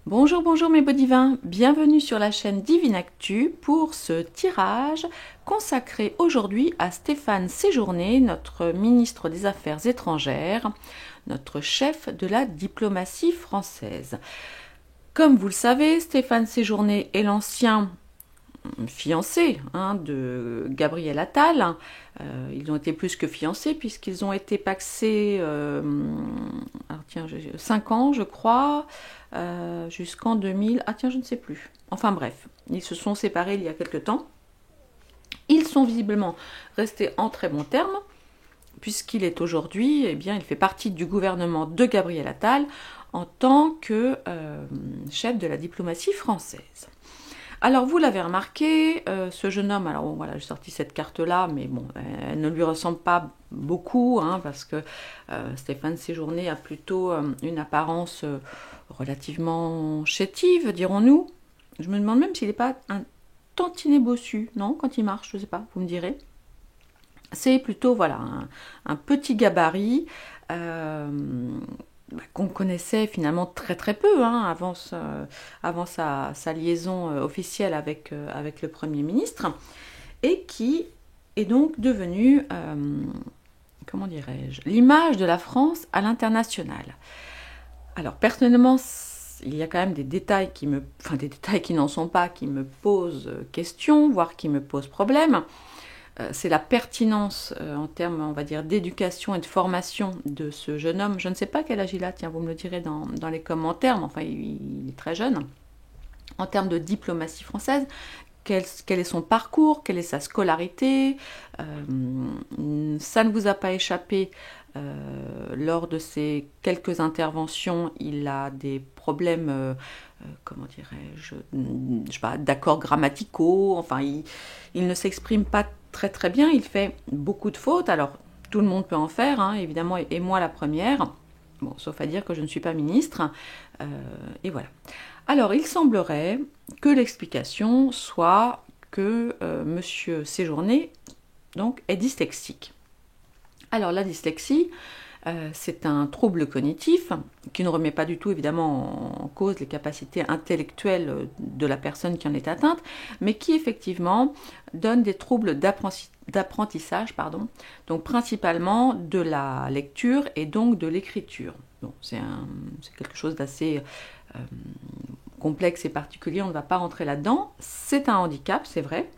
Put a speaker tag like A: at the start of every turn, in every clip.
A: Bonjour, bonjour mes beaux divins, bienvenue sur la chaîne Divine Actu pour ce tirage consacré aujourd'hui à Stéphane Séjourné, notre ministre des Affaires étrangères, notre chef de la diplomatie française. Comme vous le savez, Stéphane Séjourné est l'ancien fiancé de Gabriel Attal. Ils ont été plus que fiancés puisqu'ils ont été pacsés 5 ans je crois, jusqu'en 2000, je ne sais plus. Enfin bref, ils se sont séparés il y a quelque temps. Ils sont visiblement restés en très bons termes puisqu'il est aujourd'hui, il fait partie du gouvernement de Gabriel Attal en tant que chef de la diplomatie française. Alors vous l'avez remarqué, ce jeune homme, alors bon, voilà, j'ai sorti cette carte-là, mais bon, elle ne lui ressemble pas beaucoup, parce que Stéphane Séjourné a plutôt une apparence relativement chétive, dirons-nous. Je me demande même s'il n'est pas un tantinet bossu, non, quand il marche, je ne sais pas, vous me direz. C'est plutôt, voilà, un petit gabarit, qu'on connaissait finalement très très peu avant sa liaison officielle avec le Premier ministre, et qui est donc devenu, comment dirais-je, l'image de la France à l'international. Alors personnellement, il y a quand même des détails des détails qui n'en sont pas, qui me posent question, voire qui me posent problème. C'est la pertinence en termes, on va dire, d'éducation et de formation de ce jeune homme. Je ne sais pas quel âge il a, tiens, vous me le direz dans les commentaires, mais enfin, il est très jeune. En termes de diplomatie française, quel est son parcours, quelle est sa scolarité, ça ne vous a pas échappé. Lors de ses quelques interventions, il a des problèmes, comment dirais-je, d'accords grammaticaux, enfin, il ne s'exprime pas très très bien, il fait beaucoup de fautes, alors tout le monde peut en faire, évidemment, et moi la première, bon, sauf à dire que je ne suis pas ministre, et voilà. Alors, il semblerait que l'explication soit que Monsieur Séjourné donc, est dyslexique. Alors, la dyslexie, c'est un trouble cognitif qui ne remet pas du tout évidemment en cause les capacités intellectuelles de la personne qui en est atteinte, mais qui effectivement donne des troubles d'apprentissage, donc principalement de la lecture et donc de l'écriture. Bon, c'est quelque chose d'assez complexe et particulier, on ne va pas rentrer là-dedans. C'est un handicap, c'est vrai.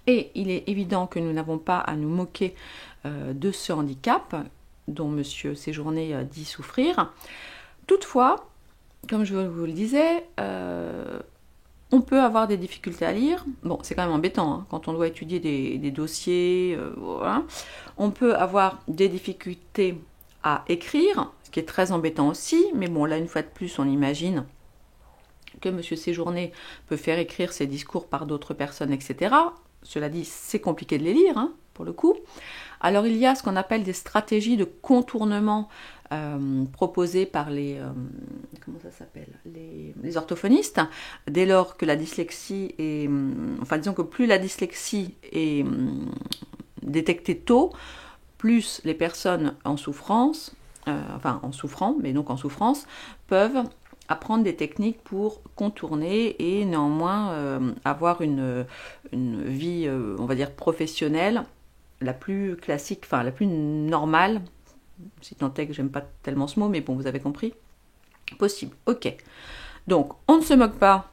A: Et il est évident que nous n'avons pas à nous moquer de ce handicap dont M. Séjourné dit souffrir. Toutefois, comme je vous le disais, on peut avoir des difficultés à lire. Bon, c'est quand même embêtant quand on doit étudier des dossiers. Voilà. On peut avoir des difficultés à écrire, ce qui est très embêtant aussi. Mais bon, là, une fois de plus, on imagine que M. Séjourné peut faire écrire ses discours par d'autres personnes, etc. Cela dit, c'est compliqué de les lire, pour le coup. Alors il y a ce qu'on appelle des stratégies de contournement proposées par les orthophonistes, dès lors que la dyslexie est, disons que plus la dyslexie est détectée tôt, plus les personnes en souffrance, peuvent apprendre des techniques pour contourner et néanmoins avoir une vie, on va dire, professionnelle la plus classique, la plus normale, si tant est que j'aime pas tellement ce mot, mais bon, vous avez compris, possible. Ok. Donc, on ne se moque pas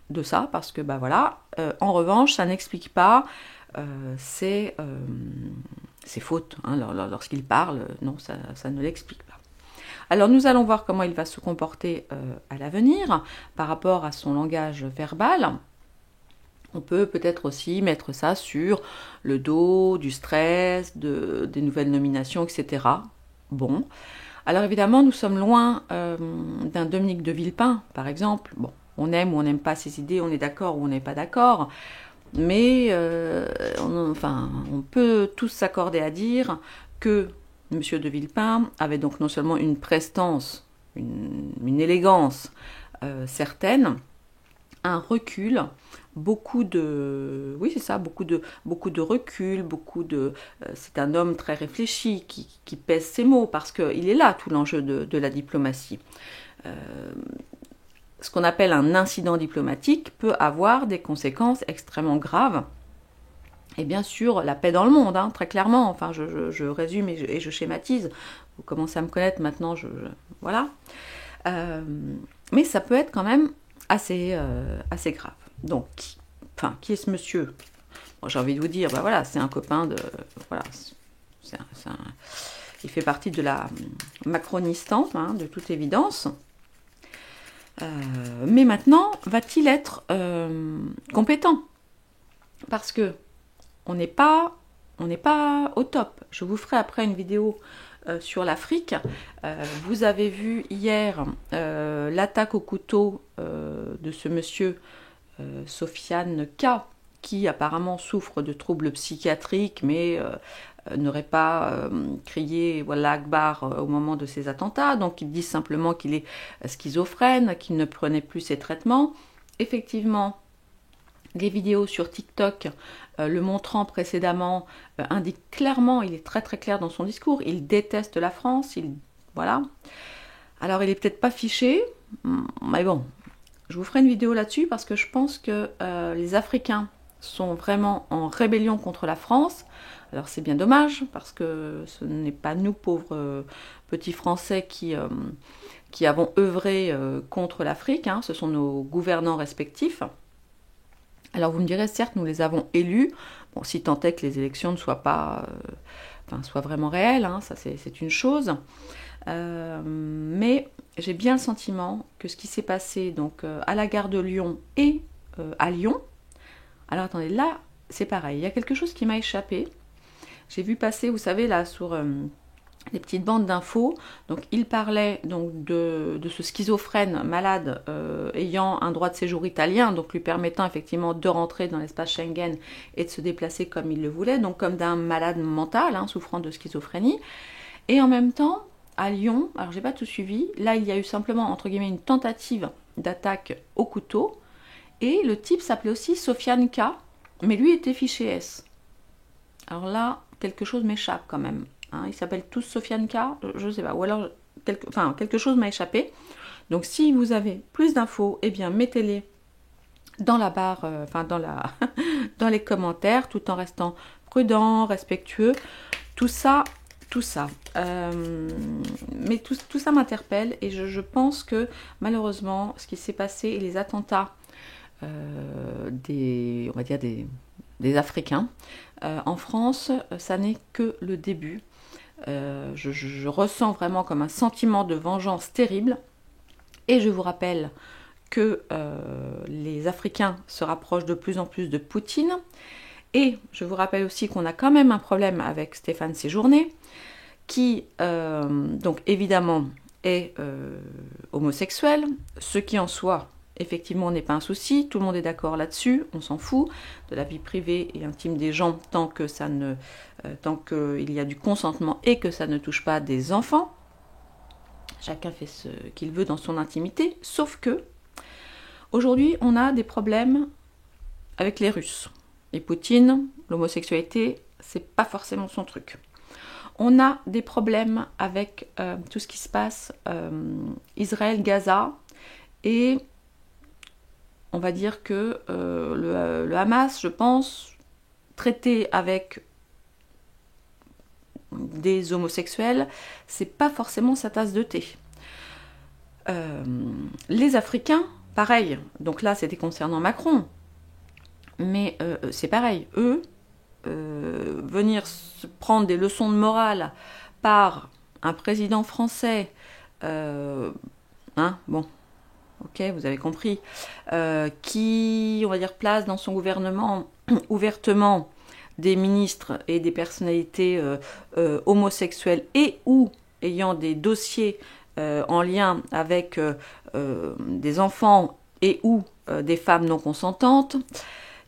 A: de ça, parce que, voilà, en revanche, ça n'explique pas ses fautes, lorsqu'il parle, non, ça ne l'explique pas. Alors nous allons voir comment il va se comporter à l'avenir par rapport à son langage verbal. On peut peut-être aussi mettre ça sur le dos du stress, des nouvelles nominations, etc. Bon. Alors évidemment, nous sommes loin d'un Dominique de Villepin, par exemple. Bon, on aime ou on n'aime pas ses idées, on est d'accord ou on n'est pas d'accord. Mais on peut tous s'accorder à dire que M. de Villepin avait donc non seulement une prestance, une élégance certaine, un recul, beaucoup de recul, c'est un homme très réfléchi qui pèse ses mots parce qu'il est là tout l'enjeu de la diplomatie. ce qu'on appelle un incident diplomatique peut avoir des conséquences extrêmement graves. Et bien sûr, la paix dans le monde, hein, très clairement. Enfin, je résume et je schématise. Vous commencez à me connaître maintenant, voilà. Mais ça peut être quand même assez grave. Donc, qui est ce monsieur? Bon, j'ai envie de vous dire, bah voilà, c'est un copain de... Voilà, il fait partie de la Macronistan, hein, de toute évidence. Mais maintenant, va-t-il être compétent? Parce que on n'est pas au top. Je vous ferai après une vidéo sur l'Afrique. Vous avez vu hier l'attaque au couteau de ce monsieur Sofiane K, qui apparemment souffre de troubles psychiatriques, mais n'aurait pas crié Wallah Akbar au moment de ces attentats. Donc ils disent simplement qu'il est schizophrène, qu'il ne prenait plus ses traitements. Effectivement, les vidéos sur TikTok le montrant précédemment indiquent clairement, il est très très clair dans son discours, il déteste la France, voilà. Alors il est peut-être pas fiché, mais bon, je vous ferai une vidéo là-dessus parce que je pense que les Africains sont vraiment en rébellion contre la France. Alors c'est bien dommage parce que ce n'est pas nous pauvres petits Français qui avons œuvré contre l'Afrique, hein, ce sont nos gouvernants respectifs. Alors vous me direz, certes, nous les avons élus, bon, si tant est que les élections ne soient pas, soient vraiment réelles, hein, ça c'est une chose. Mais j'ai bien le sentiment que ce qui s'est passé donc à la gare de Lyon et à Lyon, alors attendez, là c'est pareil, il y a quelque chose qui m'a échappé. J'ai vu passer, vous savez, là sur des petites bandes d'infos. Donc il parlait donc de ce schizophrène malade ayant un droit de séjour italien, donc lui permettant effectivement de rentrer dans l'espace Schengen et de se déplacer comme il le voulait, donc comme d'un malade mental, hein, souffrant de schizophrénie. Et en même temps, à Lyon, alors j'ai pas tout suivi, là il y a eu simplement entre guillemets une tentative d'attaque au couteau, et le type s'appelait aussi Sofiane K, mais lui était fiché S. Alors là, quelque chose m'échappe quand même. Hein, ils s'appellent tous Sofiane K, je ne sais pas, ou alors quelque chose m'a échappé. Donc si vous avez plus d'infos, eh bien mettez-les dans la barre, dans les commentaires, tout en restant prudent, respectueux. Tout ça. Mais tout ça m'interpelle et je pense que malheureusement, ce qui s'est passé et les attentats on va dire des Africains en France, ça n'est que le début. Je ressens vraiment comme un sentiment de vengeance terrible. Et je vous rappelle que les Africains se rapprochent de plus en plus de Poutine. Et je vous rappelle aussi qu'on a quand même un problème avec Stéphane Séjourné, qui, donc évidemment, est homosexuel, ce qui en soi, effectivement, n'est pas un souci. Tout le monde est d'accord là-dessus, on s'en fout de la vie privée et intime des gens tant qu'il y a du consentement et que ça ne touche pas des enfants. Chacun fait ce qu'il veut dans son intimité, sauf que aujourd'hui, on a des problèmes avec les Russes. Et Poutine, l'homosexualité, c'est pas forcément son truc. On a des problèmes avec tout ce qui se passe Israël, Gaza, et on va dire que le Hamas, je pense, traité avec des homosexuels, c'est pas forcément sa tasse de thé. Les Africains, pareil. Donc là, c'était concernant Macron. Mais c'est pareil. Eux, venir se prendre des leçons de morale par un président français, bon, ok, vous avez compris, qui, on va dire, place dans son gouvernement ouvertement des ministres et des personnalités homosexuelles et ou ayant des dossiers en lien avec des enfants et ou des femmes non consentantes,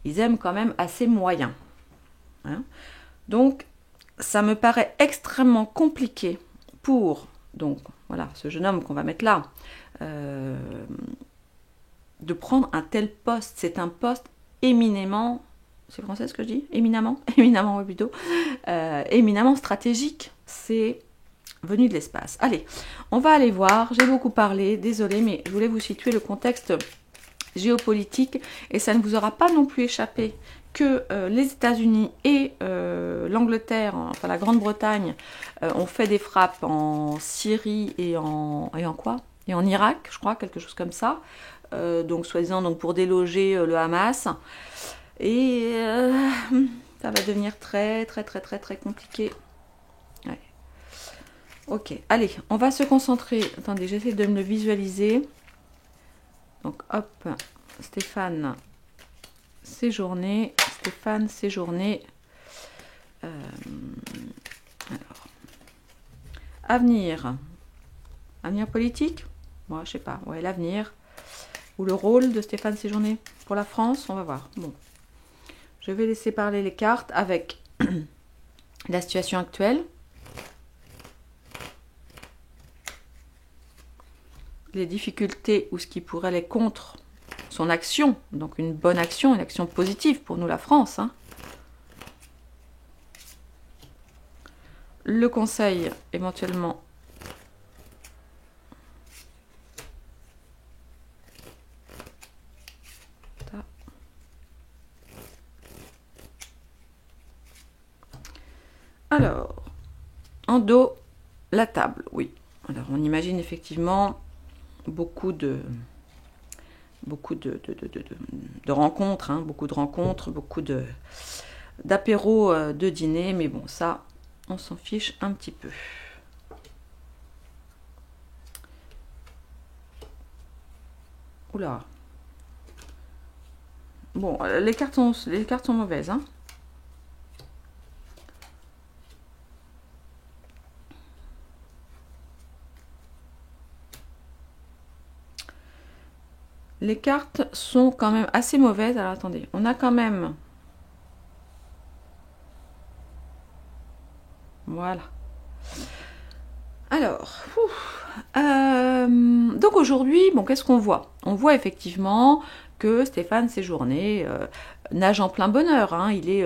A: ils aiment quand même assez moyen. Hein. Donc, ça me paraît extrêmement compliqué pour ce jeune homme qu'on va mettre là, de prendre un tel poste. C'est un poste éminemment, c'est français ce que je dis ? Éminemment oui plutôt, éminemment stratégique. C'est venus de l'espace. Allez, on va aller voir, j'ai beaucoup parlé, désolé, mais je voulais vous situer le contexte géopolitique et ça ne vous aura pas non plus échappé que les États-Unis et l'Angleterre, enfin la Grande-Bretagne, ont fait des frappes en Syrie et en quoi? Et en Irak, je crois, quelque chose comme ça. Donc soi-disant donc pour déloger le Hamas. Et ça va devenir très compliqué. Ouais. Ok, allez, on va se concentrer. Attendez, j'essaie de me le visualiser. Donc hop, Stéphane Séjourné. Stéphane Séjourné. Alors, avenir. Avenir politique? Moi, je sais pas. Ouais, l'avenir. Ou le rôle de Stéphane Séjourné pour la France, on va voir. Bon. Je vais laisser parler les cartes avec la situation actuelle. Les difficultés ou ce qui pourrait aller contre son action. Donc une bonne action, une action positive pour nous la France. Hein. Le conseil éventuellement. Alors, en dos, la table, oui. Alors, on imagine effectivement beaucoup de rencontres, hein, beaucoup d'apéros, de dîner, mais bon, ça, on s'en fiche un petit peu. Oula. Bon, les cartes sont mauvaises, hein. Les cartes sont quand même assez mauvaises. Alors attendez, on a quand même... Voilà. Alors, donc aujourd'hui, bon, qu'est-ce qu'on voit? On voit effectivement que Stéphane Séjourné nage en plein bonheur. Hein. Il est,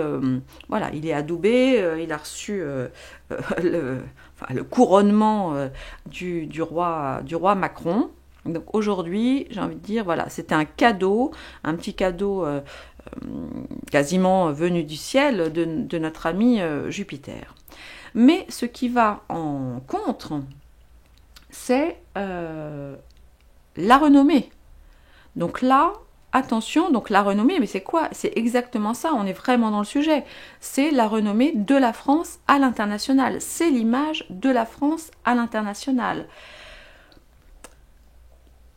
A: voilà, il est adoubé, il a reçu le couronnement du roi Macron. Donc aujourd'hui, j'ai envie de dire, voilà, c'était un cadeau, un petit cadeau quasiment venu du ciel de notre ami Jupiter. Mais ce qui va en contre, c'est la renommée. Donc là, attention, donc la renommée, mais c'est quoi? C'est exactement ça, on est vraiment dans le sujet. C'est la renommée de la France à l'international. C'est l'image de la France à l'international.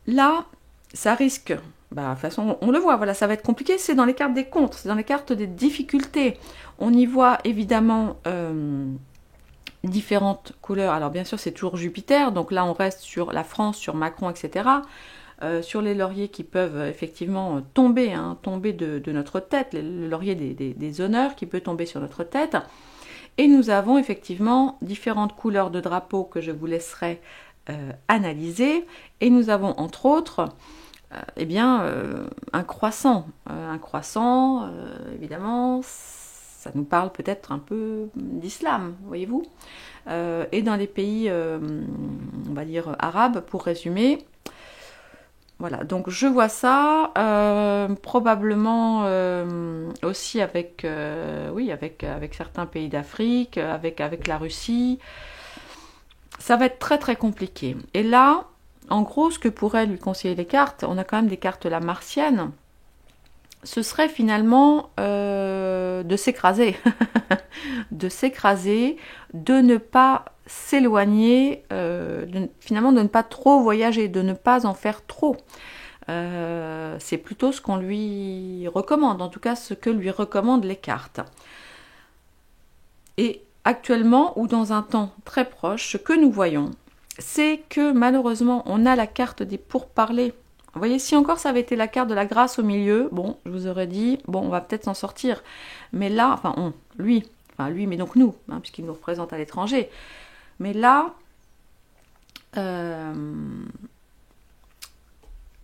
A: Là, ça risque, de toute façon, on le voit, voilà, ça va être compliqué, c'est dans les cartes des contres, c'est dans les cartes des difficultés. On y voit évidemment différentes couleurs. Alors bien sûr, c'est toujours Jupiter, donc là on reste sur la France, sur Macron, etc. Sur les lauriers qui peuvent effectivement tomber, hein, tomber de notre tête, le laurier des honneurs qui peut tomber sur notre tête. Et nous avons effectivement différentes couleurs de drapeaux que je vous laisserai analyser. Et nous avons entre autres eh bien, un croissant. Évidemment, ça nous parle peut-être un peu d'islam, voyez-vous. Et dans les pays, on va dire, arabes, pour résumer. Voilà, donc je vois ça, probablement aussi avec, oui, avec certains pays d'Afrique, avec la Russie. Ça va être très compliqué. Et là, en gros, ce que pourraient lui conseiller les cartes, on a quand même des cartes là martiennes, ce serait finalement de s'écraser, de ne pas s'éloigner, finalement de ne pas trop voyager, de ne pas en faire trop. C'est plutôt ce qu'on lui recommande, en tout cas ce que lui recommandent les cartes. Et actuellement, ou dans un temps très proche, ce que nous voyons, c'est que malheureusement, on a la carte des pourparlers. Vous voyez, si encore ça avait été la carte de la grâce au milieu, bon, je vous aurais dit, bon, on va peut-être s'en sortir. Mais là, enfin, lui, mais donc nous, hein, puisqu'il nous représente à l'étranger. Mais là,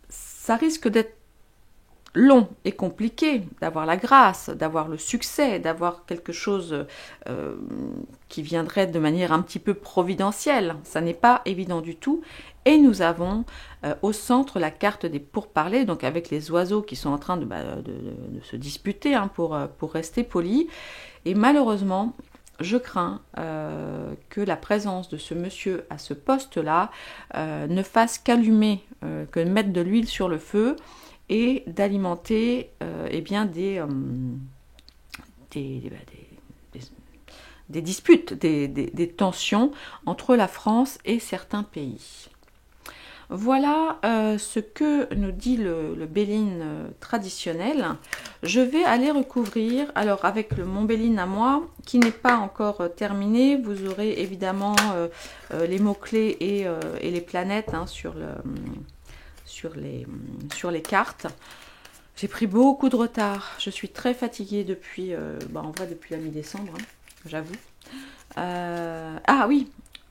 A: ça risque d'être long et compliqué, d'avoir la grâce, d'avoir le succès, d'avoir quelque chose qui viendrait de manière un petit peu providentielle. Ça n'est pas évident du tout. Et nous avons au centre la carte des pourparlers, donc avec les oiseaux qui sont en train de se disputer hein, pour rester polis. Et malheureusement, je crains que la présence de ce monsieur à ce poste-là ne fasse qu'allumer, que mettre de l'huile sur le feu et d'alimenter eh bien des disputes, des tensions entre la France et certains pays. Voilà ce que nous dit le Béline traditionnel. Je vais aller recouvrir, alors avec mon Béline à moi, qui n'est pas encore terminé, vous aurez évidemment les mots-clés et les planètes hein, sur les cartes. J'ai pris beaucoup de retard, je suis très fatiguée depuis, en vrai depuis la mi-décembre, hein, j'avoue. Ah oui,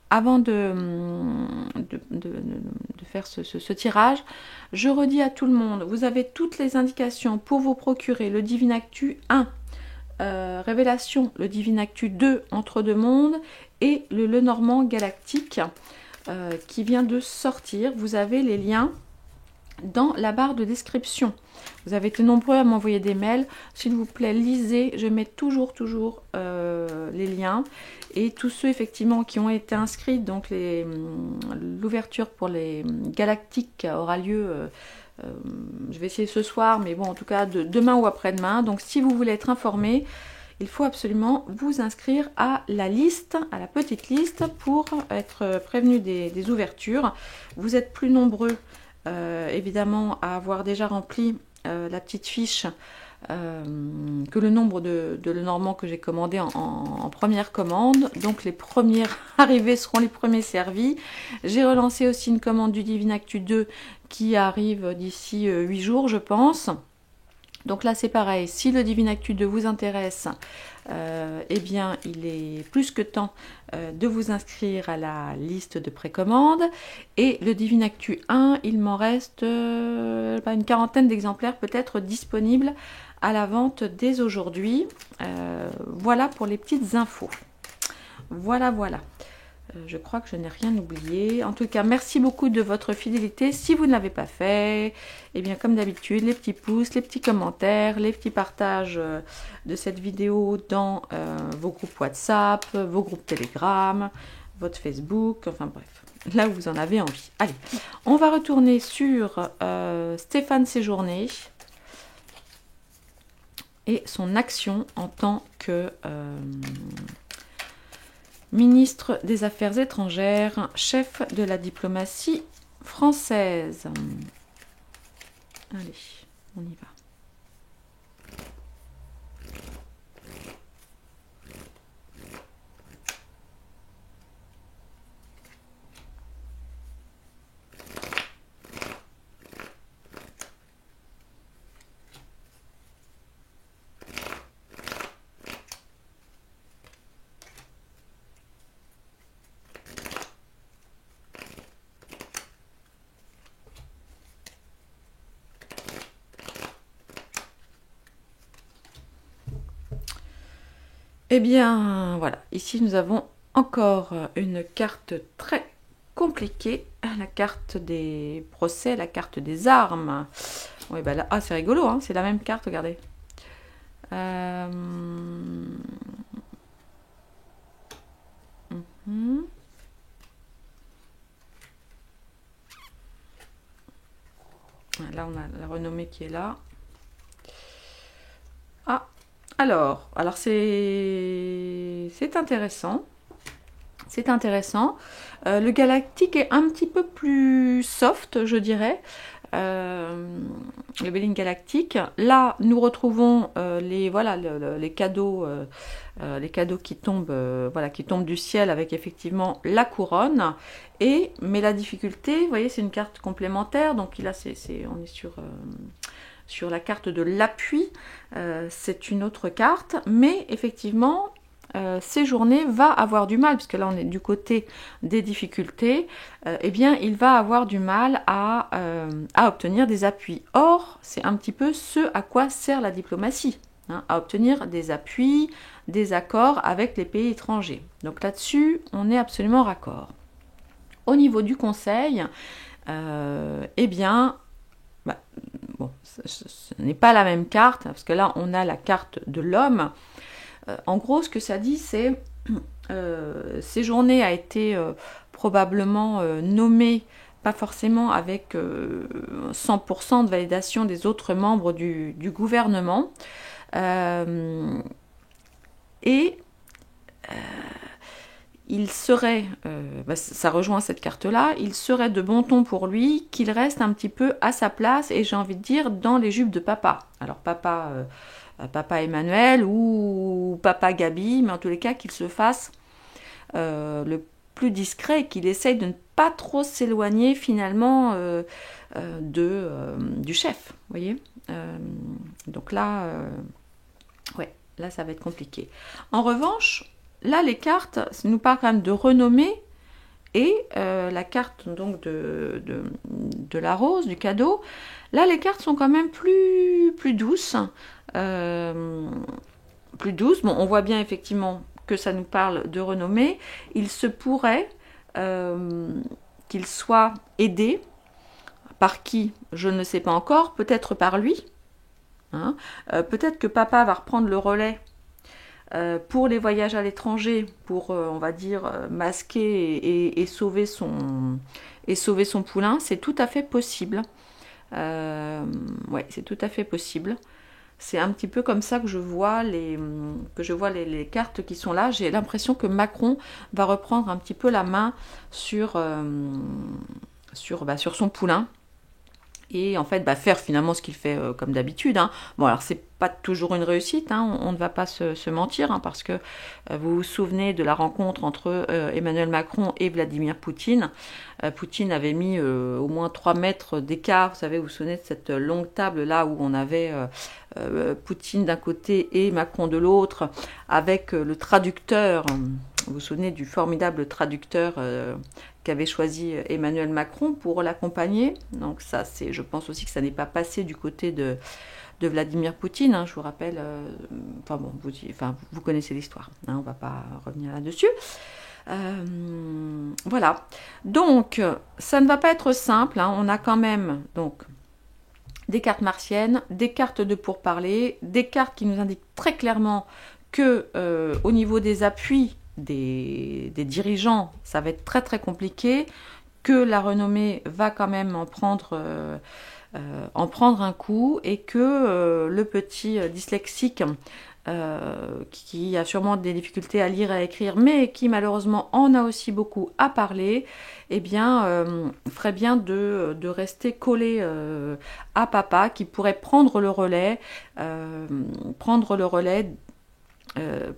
A: avant de faire ce tirage, je redis à tout le monde, vous avez toutes les indications pour vous procurer le Divinactu 1, Révélation, le Divinactu 2, Entre deux mondes, et le Lenormand galactique qui vient de sortir. Vous avez les liens dans la barre de description. Vous avez été nombreux à m'envoyer des mails. S'il vous plaît, lisez. Je mets toujours les liens. Et tous ceux effectivement qui ont été inscrits, donc l'ouverture pour les galactiques aura lieu, je vais essayer ce soir, mais bon, en tout cas demain ou après-demain. Donc si vous voulez être informé, il faut absolument vous inscrire à la liste, à la petite liste, pour être prévenu des ouvertures. Vous êtes plus nombreux évidemment à avoir déjà rempli la petite fiche que le nombre de Lenormand que j'ai commandé en première commande. Donc les premiers arrivés seront les premiers servis. J'ai relancé aussi une commande du Divinactu 2 qui arrive d'ici 8 jours je pense. Donc là c'est pareil, si le Divinactu 2 vous intéresse, eh bien il est plus que temps de vous inscrire à la liste de précommande. Et le Divinactu 1, il m'en reste une quarantaine d'exemplaires peut-être disponibles à la vente dès aujourd'hui. Voilà pour les petites infos. Voilà. Je crois que je n'ai rien oublié. En tout cas, merci beaucoup de votre fidélité. Si vous ne l'avez pas fait, eh bien comme d'habitude, les petits pouces, les petits commentaires, les petits partages de cette vidéo dans vos groupes WhatsApp, vos groupes Telegram, votre Facebook, enfin bref, là où vous en avez envie. Allez, on va retourner sur Stéphane Séjourné et son action en tant que ministre des Affaires étrangères, chef de la diplomatie française. Allez, on y va. Eh bien, voilà. Ici, nous avons encore une carte très compliquée. La carte des procès, la carte des armes. Oui, bah là, c'est rigolo, hein, c'est la même carte, regardez. Là, on a la renommée qui est là. Ah, alors c'est intéressant. C'est intéressant. Le galactique est un petit peu plus soft, je dirais. Le Béline galactique. Là, nous retrouvons les cadeaux qui tombent, qui tombent du ciel avec effectivement la couronne. Mais la difficulté, vous voyez, c'est une carte complémentaire. Donc là, on est sur la carte de l'appui. C'est une autre carte, mais effectivement, séjourner va avoir du mal, puisque là on est du côté des difficultés, eh bien il va avoir du mal à obtenir des appuis. Or, c'est un petit peu ce à quoi sert la diplomatie, hein, à obtenir des appuis, des accords avec les pays étrangers. Donc là-dessus, on est absolument raccord. Au niveau du conseil, eh bien, bon, ce n'est pas la même carte, parce que là, on a la carte de l'homme. En gros, ce que ça dit, c'est séjourner a été probablement nommé, pas forcément avec 100% de validation des autres membres du gouvernement. Et il serait, ça rejoint cette carte-là, il serait de bon ton pour lui qu'il reste un petit peu à sa place, et j'ai envie de dire dans les jupes de papa. Alors papa Emmanuel ou papa Gabi, mais en tous les cas qu'il se fasse le plus discret, qu'il essaye de ne pas trop s'éloigner finalement du chef, vous voyez. Donc là, ouais, là ça va être compliqué. En revanche, là, les cartes nous parlent quand même de renommée, et la carte donc de la rose, du cadeau. Là, les cartes sont quand même plus douces. Plus douces. Bon, on voit bien effectivement que ça nous parle de renommée. Il se pourrait qu'il soit aidé. Par qui? Je ne sais pas encore. Peut-être par lui. Hein, peut-être que papa va reprendre le relais pour les voyages à l'étranger, pour, on va dire, masquer et sauver son poulain. C'est tout à fait possible. Ouais, c'est tout à fait possible. C'est un petit peu comme ça que je vois les cartes qui sont là. J'ai l'impression que Macron va reprendre un petit peu la main sur son poulain. Et en fait, faire finalement ce qu'il fait comme d'habitude. Hein. Bon, alors c'est pas toujours une réussite, hein, on ne va pas se mentir, hein, parce que vous vous souvenez de la rencontre entre Emmanuel Macron et Vladimir Poutine. Poutine avait mis au moins 3 mètres d'écart, vous vous souvenez de cette longue table là où on avait Poutine d'un côté et Macron de l'autre, avec le traducteur, vous vous souvenez du formidable traducteur qu'avait choisi Emmanuel Macron pour l'accompagner. Donc ça, je pense aussi que ça n'est pas passé du côté de Vladimir Poutine, hein, je vous rappelle, vous connaissez l'histoire, hein, on ne va pas revenir là-dessus. Voilà, donc ça ne va pas être simple, hein, on a quand même donc des cartes martiennes, des cartes de pourparlers, des cartes qui nous indiquent très clairement que au niveau des appuis des dirigeants, ça va être très très compliqué, que la renommée va quand même en prendre un coup, et que le petit dyslexique qui a sûrement des difficultés à lire et à écrire, mais qui malheureusement en a aussi beaucoup à parler, eh bien ferait bien de rester collé à papa, qui pourrait prendre le relais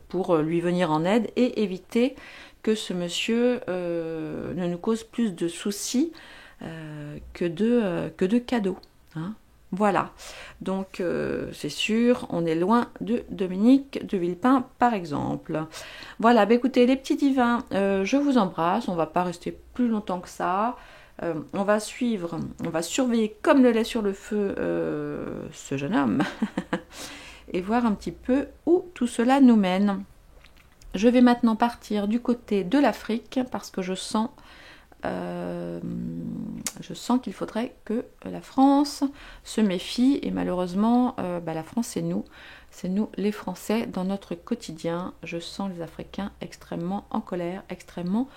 A: pour lui venir en aide et éviter que ce monsieur ne nous cause plus de soucis que de cadeaux. Hein. Voilà, donc c'est sûr, on est loin de Dominique de Villepin par exemple. Voilà, écoutez les petits divins, je vous embrasse, on va pas rester plus longtemps que ça. On va surveiller comme le lait sur le feu ce jeune homme et voir un petit peu où tout cela nous mène. Je vais maintenant partir du côté de l'Afrique parce que je sens qu'il faudrait que la France se méfie, et malheureusement la France c'est nous les Français dans notre quotidien. Je sens les Africains extrêmement en colère, extrêmement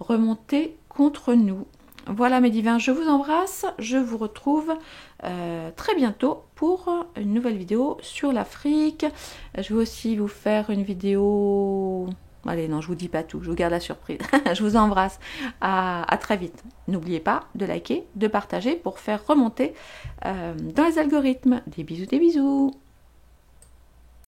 A: remontés contre nous. Voilà mes divins, je vous embrasse, je vous retrouve très bientôt pour une nouvelle vidéo sur l'Afrique. Je vais aussi vous faire une vidéo... Allez, non, je vous dis pas tout, je vous garde la surprise. Je vous embrasse, à très vite. N'oubliez pas de liker, de partager pour faire remonter dans les algorithmes. Des bisous, des bisous.